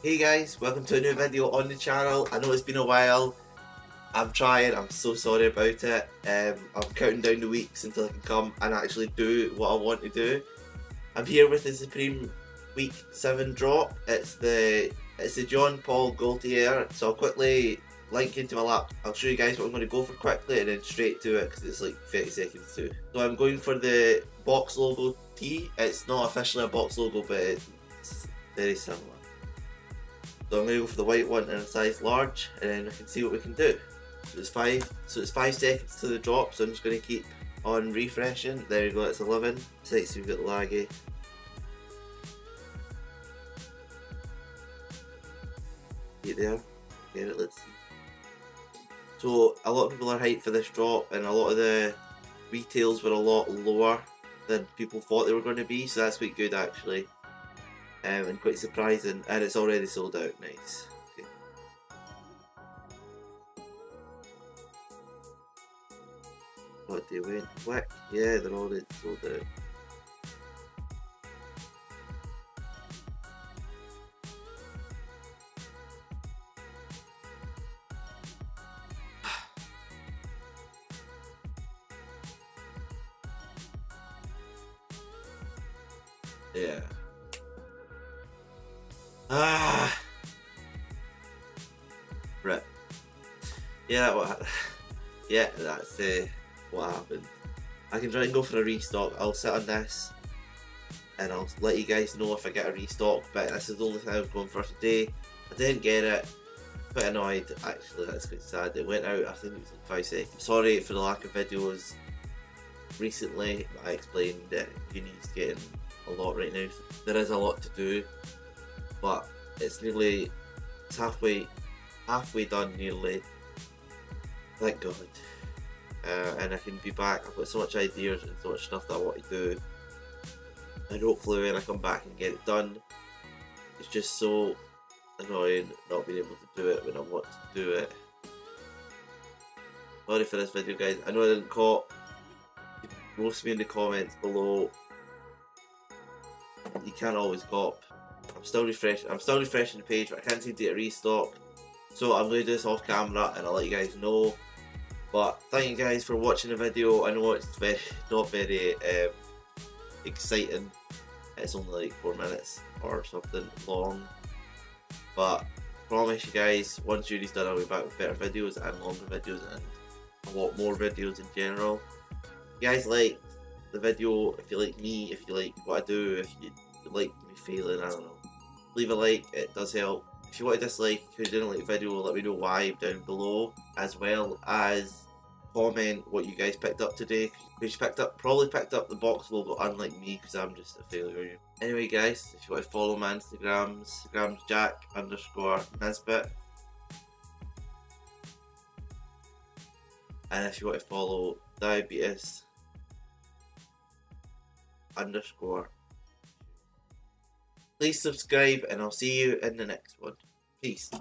Hey guys, welcome to a new video on the channel. I know it's been a while. I'm trying, I'm so sorry about it. I'm counting down the weeks until I can come and actually do what I want to do. I'm here with the Supreme Week 7 drop. It's the John Paul Gaultier. So I'll quickly link into my lap. I'll show you guys what I'm going to go for quickly and then straight to it because it's like 30 seconds too. So I'm going for the box logo tee. It's not officially a box logo, but it's very similar. So I'm going to go for the white one in a size large and then we can see what we can do. So it's 5 seconds to the drop, so I'm just going to keep on refreshing. There we go, it's 11. 6, we've got laggy. Get there. Get it, let's see. So a lot of people are hyped for this drop and a lot of the retails were a lot lower than people thought they were going to be, so that's quite good actually. And quite surprising, and it's already sold out. Nice. Okay. What, they went quick? Yeah, they're already sold out. Yeah. Rip. Yeah, yeah, that's what happened. I can try and go for a restock. I'll sit on this and I'll let you guys know if I get a restock, but this is the only thing I was going for today. I didn't get it. Quite annoyed actually, that's quite sad. It went out, I think it was in 5 seconds. Sorry for the lack of videos recently. I explained that uni's getting a lot right now. There is a lot to do, but it's halfway done nearly. Thank God. And I can be back. I've got so much ideas and so much stuff that I want to do, and hopefully when I come back and get it done, it's just so annoying not being able to do it when I want to do it. Sorry for this video guys, I know I didn't cop. Roast me in the comments below. You can't always cop. I'm still refreshing the page, but I can't seem to get a restock. So I'm going to do this off camera and I'll let you guys know. But thank you guys for watching the video. I know it's not very exciting. It's only like 4 minutes or something long. But I promise you guys, once Yuri's done, I'll be back with better videos and longer videos and a lot more videos in general. If you guys like the video, if you like me, if you like what I do, if you like me failing, I don't know, leave a like, it does help. If you want to dislike, if you didn't like the video, let me know why down below, as well as comment what you guys picked up today. Because you probably picked up the box logo, unlike me, because I'm just a failure. Anyway guys, if you want to follow my Instagram's Jack_Nisbet. And if you want to follow Diabetus _ please subscribe and I'll see you in the next one. Peace.